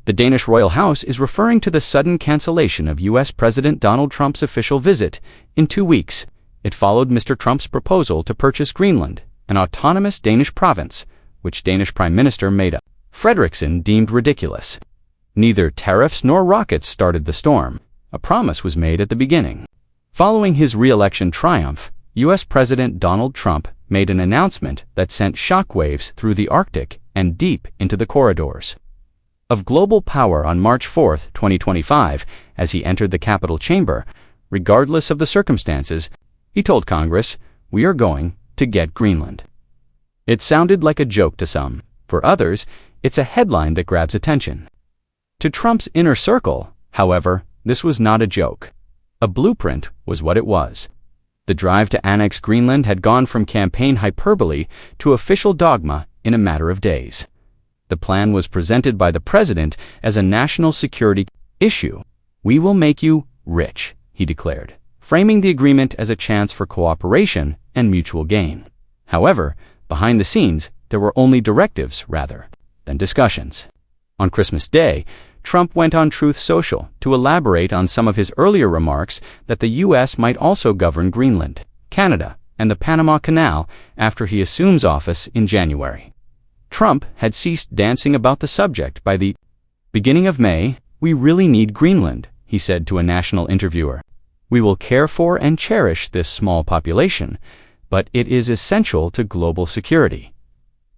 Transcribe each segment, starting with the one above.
The Danish royal house is referring to the sudden cancellation of U.S. President Donald Trump's official visit in 2 weeks. It followed Mr. Trump's proposal to purchase Greenland, an autonomous Danish province, which Danish Prime Minister Mette Frederiksen deemed ridiculous. Neither tariffs nor rockets started the storm. A promise was made at the beginning. Following his re-election triumph, U.S. President Donald Trump made an announcement that sent shockwaves through the Arctic and deep into the corridors of global power on March 4, 2025, as he entered the Capitol chamber. Regardless of the circumstances, he told Congress, "We are going to get Greenland." It sounded like a joke to some. For others, it's a headline that grabs attention. To Trump's inner circle, however, this was not a joke. A blueprint was what it was. The drive to annex Greenland had gone from campaign hyperbole to official dogma in a matter of days. The plan was presented by the president as a national security issue. "We will make you rich," he declared, framing the agreement as a chance for cooperation and mutual gain. However, behind the scenes, there were only directives rather than discussions. On Christmas Day, Trump went on Truth Social to elaborate on some of his earlier remarks that the U.S. might also govern Greenland, Canada, and the Panama Canal after he assumes office in January. Trump had ceased dancing about the subject by the beginning of May. "We really need Greenland," he said to a national interviewer. "We will care for and cherish this small population, but it is essential to global security."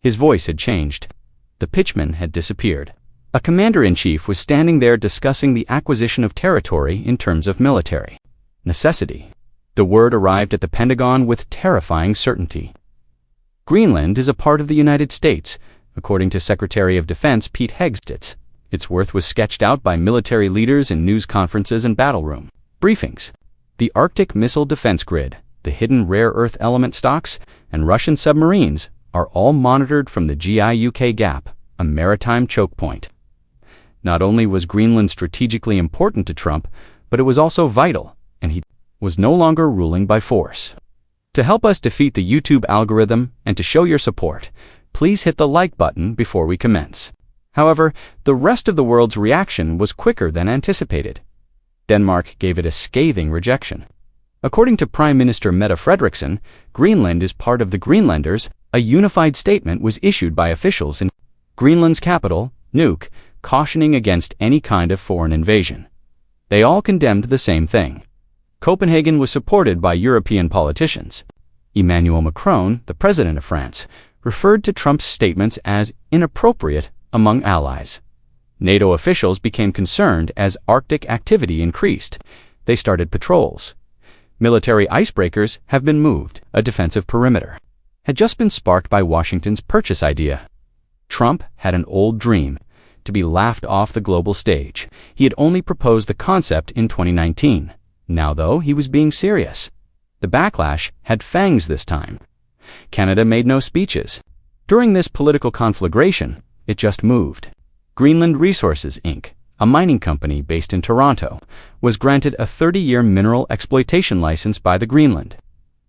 His voice had changed. The pitchman had disappeared. A commander-in-chief was standing there discussing the acquisition of territory in terms of military necessity. The word arrived at the Pentagon with terrifying certainty. Greenland is a part of the United States, according to Secretary of Defense Pete Hegseth. Its worth was sketched out by military leaders in news conferences and battle room briefings. The Arctic Missile Defense Grid, the hidden rare earth element stocks, and Russian submarines are all monitored from the GIUK Gap, a maritime choke point. Not only was Greenland strategically important to Trump, but it was also vital, and he was no longer ruling by force. To help us defeat the YouTube algorithm and to show your support, please hit the like button before we commence. However, the rest of the world's reaction was quicker than anticipated. Denmark gave it a scathing rejection. According to Prime Minister Mette Frederiksen, Greenland is part of the Greenlanders. A unified statement was issued by officials in Greenland's capital, Nuuk, cautioning against any kind of foreign invasion. They all condemned the same thing. Copenhagen was supported by European politicians. Emmanuel Macron, the president of France, referred to Trump's statements as inappropriate among allies. NATO officials became concerned as Arctic activity increased. They started patrols. Military icebreakers have been moved. A defensive perimeter had just been sparked by Washington's purchase idea. Trump had an old dream, to be laughed off the global stage. He had only proposed the concept in 2019. Now, though, he was being serious. The backlash had fangs this time. Canada made no speeches. During this political conflagration, it just moved. Greenland Resources, Inc., a mining company based in Toronto, was granted a 30-year mineral exploitation license by the Greenland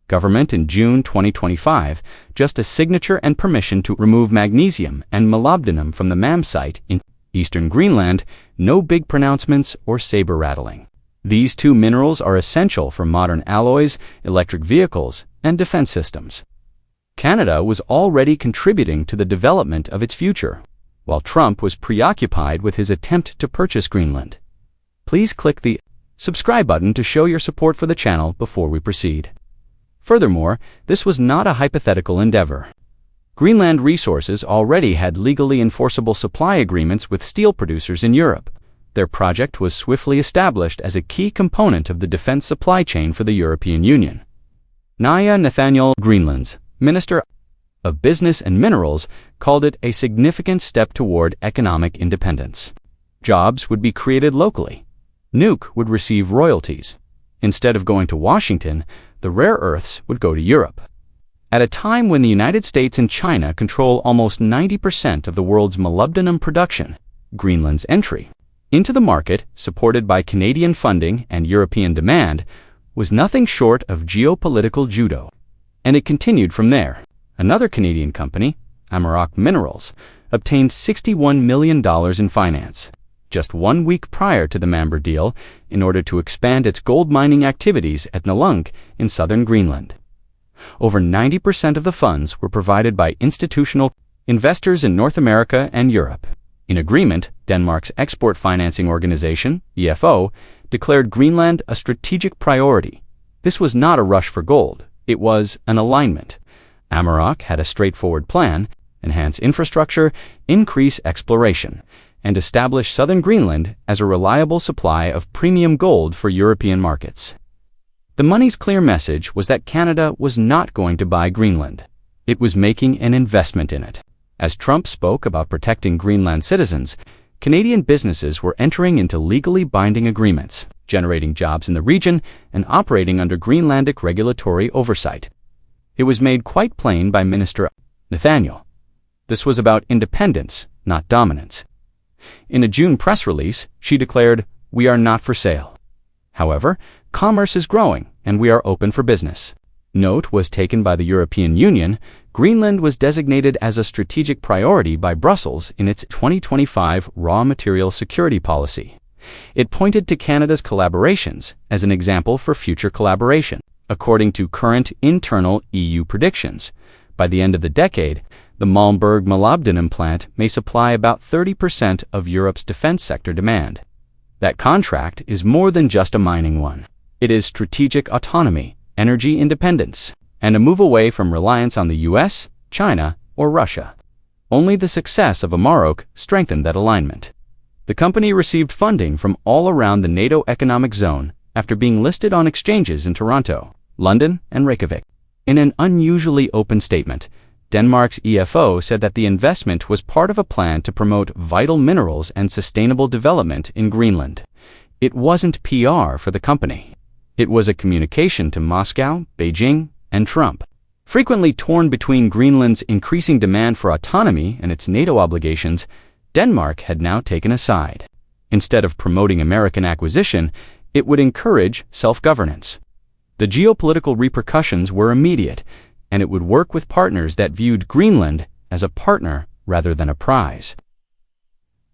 government in June 2025, just a signature and permission to remove magnesium and molybdenum from the MAM site in eastern Greenland. No big pronouncements or saber rattling. These two minerals are essential for modern alloys, electric vehicles, and defense systems. Canada was already contributing to the development of its future, while Trump was preoccupied with his attempt to purchase Greenland. Please click the subscribe button to show your support for the channel before we proceed. Furthermore, this was not a hypothetical endeavor. Greenland Resources already had legally enforceable supply agreements with steel producers in Europe. Their project was swiftly established as a key component of the defense supply chain for the European Union. Naya Nathaniel, Greenland's Minister of Business and Minerals, called it a significant step toward economic independence. Jobs would be created locally. Nuuk would receive royalties. Instead of going to Washington, the rare earths would go to Europe. At a time when the United States and China control almost 90% of the world's molybdenum production, Greenland's entry into the market, supported by Canadian funding and European demand, was nothing short of geopolitical judo. And it continued from there. Another Canadian company, Amaroq Minerals, obtained $61 million in finance. just 1 week prior to the Member deal, in order to expand its gold mining activities at Nalunaq in southern Greenland. Over 90% of the funds were provided by institutional investors in North America and Europe. In agreement, Denmark's export financing organization, EFO, declared Greenland a strategic priority. This was not a rush for gold, it was an alignment. Amaroq had a straightforward plan: enhance infrastructure, increase exploration, and establish southern Greenland as a reliable supply of premium gold for European markets. The money's clear message was that Canada was not going to buy Greenland. It was making an investment in it. As Trump spoke about protecting Greenland citizens, Canadian businesses were entering into legally binding agreements, generating jobs in the region and operating under Greenlandic regulatory oversight. It was made quite plain by Minister Nathaniel. This was about independence, not dominance. In a June press release, she declared, "We are not for sale. However, commerce is growing and we are open for business." Note was taken by the European Union. Greenland was designated as a strategic priority by Brussels in its 2025 Raw Material Security Policy. It pointed to Canada's collaborations as an example for future collaboration. According to current internal EU predictions, by the end of the decade, the Malmberg molybdenum plant may supply about 30% of Europe's defense sector demand. That contract is more than just a mining one. It is strategic autonomy, energy independence, and a move away from reliance on the US, China, or Russia. Only the success of Amaroq strengthened that alignment. The company received funding from all around the NATO economic zone after being listed on exchanges in Toronto, London, and Reykjavik. In an unusually open statement, Denmark's EFO said that the investment was part of a plan to promote vital minerals and sustainable development in Greenland. It wasn't PR for the company. It was a communication to Moscow, Beijing, and Trump. Frequently torn between Greenland's increasing demand for autonomy and its NATO obligations, Denmark had now taken a side. Instead of promoting American acquisition, it would encourage self-governance. The geopolitical repercussions were immediate, and it would work with partners that viewed Greenland as a partner rather than a prize.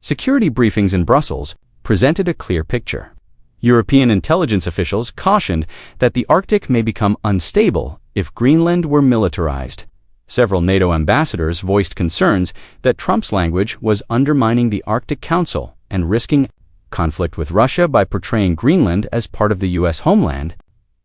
Security briefings in Brussels presented a clear picture. European intelligence officials cautioned that the Arctic may become unstable if Greenland were militarized. Several NATO ambassadors voiced concerns that Trump's language was undermining the Arctic Council and risking conflict with Russia by portraying Greenland as part of the U.S. homeland.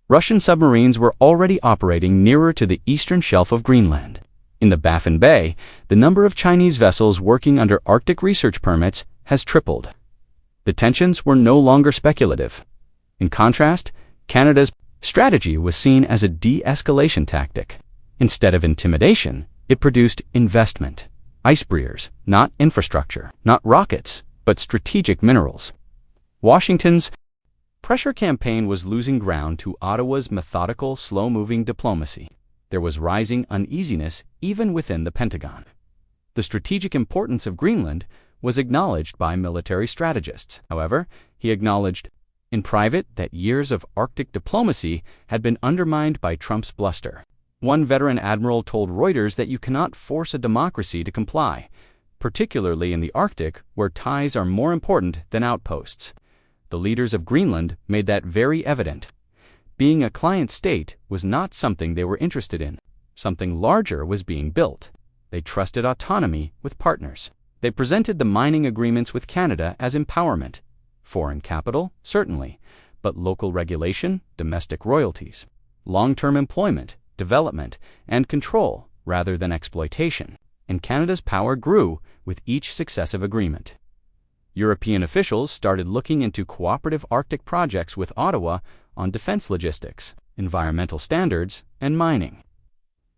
Russian submarines were already operating nearer to the eastern shelf of Greenland. In the Baffin Bay, the number of Chinese vessels working under Arctic research permits has tripled. The tensions were no longer speculative. In contrast, Canada's strategy was seen as a de-escalation tactic. Instead of intimidation, it produced investment. Icebreakers, not infrastructure, not rockets, but strategic minerals. Washington's pressure campaign was losing ground to Ottawa's methodical, slow-moving diplomacy. There was rising uneasiness even within the Pentagon. The strategic importance of Greenland was acknowledged by military strategists. However, he acknowledged in private that years of Arctic diplomacy had been undermined by Trump's bluster. One veteran admiral told Reuters that you cannot force a democracy to comply, particularly in the Arctic, where ties are more important than outposts. The leaders of Greenland made that very evident. Being a client state was not something they were interested in. Something larger was being built. They trusted autonomy with partners. They presented the mining agreements with Canada as empowerment. Foreign capital, certainly, but local regulation, domestic royalties, long-term employment, development, and control rather than exploitation. And Canada's power grew with each successive agreement. European officials started looking into cooperative Arctic projects with Ottawa on defense logistics, environmental standards, and mining.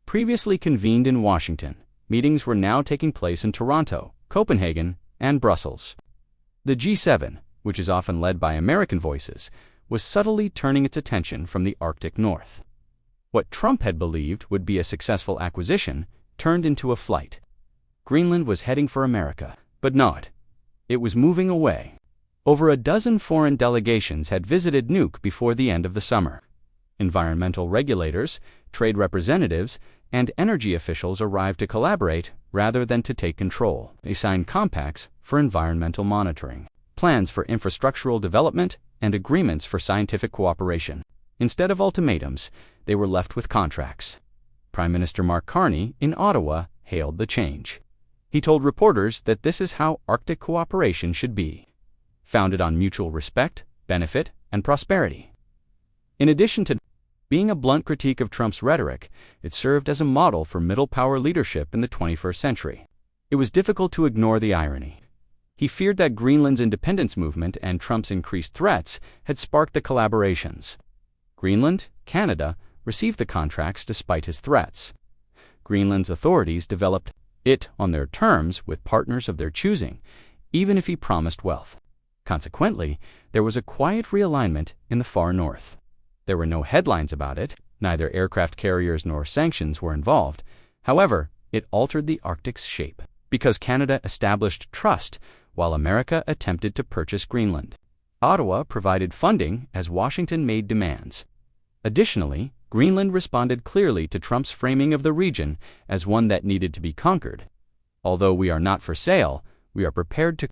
Previously convened in Washington, meetings were now taking place in Toronto, Copenhagen, and Brussels. The G7, which is often led by American voices, was subtly turning its attention from the Arctic North. What Trump had believed would be a successful acquisition turned into a flight. Greenland was heading for America, but not. It was moving away. Over a dozen foreign delegations had visited Nuuk before the end of the summer. Environmental regulators, trade representatives, and energy officials arrived to collaborate rather than to take control. They signed compacts for environmental monitoring, plans for infrastructural development and agreements for scientific cooperation. Instead of ultimatums, they were left with contracts. Prime Minister Mark Carney in Ottawa hailed the change. He told reporters that this is how Arctic cooperation should be, founded on mutual respect, benefit, and prosperity. In addition to being a blunt critique of Trump's rhetoric, it served as a model for middle power leadership in the 21st century. It was difficult to ignore the irony. He feared that Greenland's independence movement and Trump's increased threats had sparked the collaborations. Greenland, Canada, received the contracts despite his threats. Greenland's authorities developed it on their terms with partners of their choosing, even if he promised wealth. Consequently, there was a quiet realignment in the far north. There were no headlines about it, neither aircraft carriers nor sanctions were involved. However, it altered the Arctic's shape, because Canada established trust while America attempted to purchase Greenland. Ottawa provided funding as Washington made demands. Additionally, Greenland responded clearly to Trump's framing of the region as one that needed to be conquered. Although we are not for sale, we are prepared to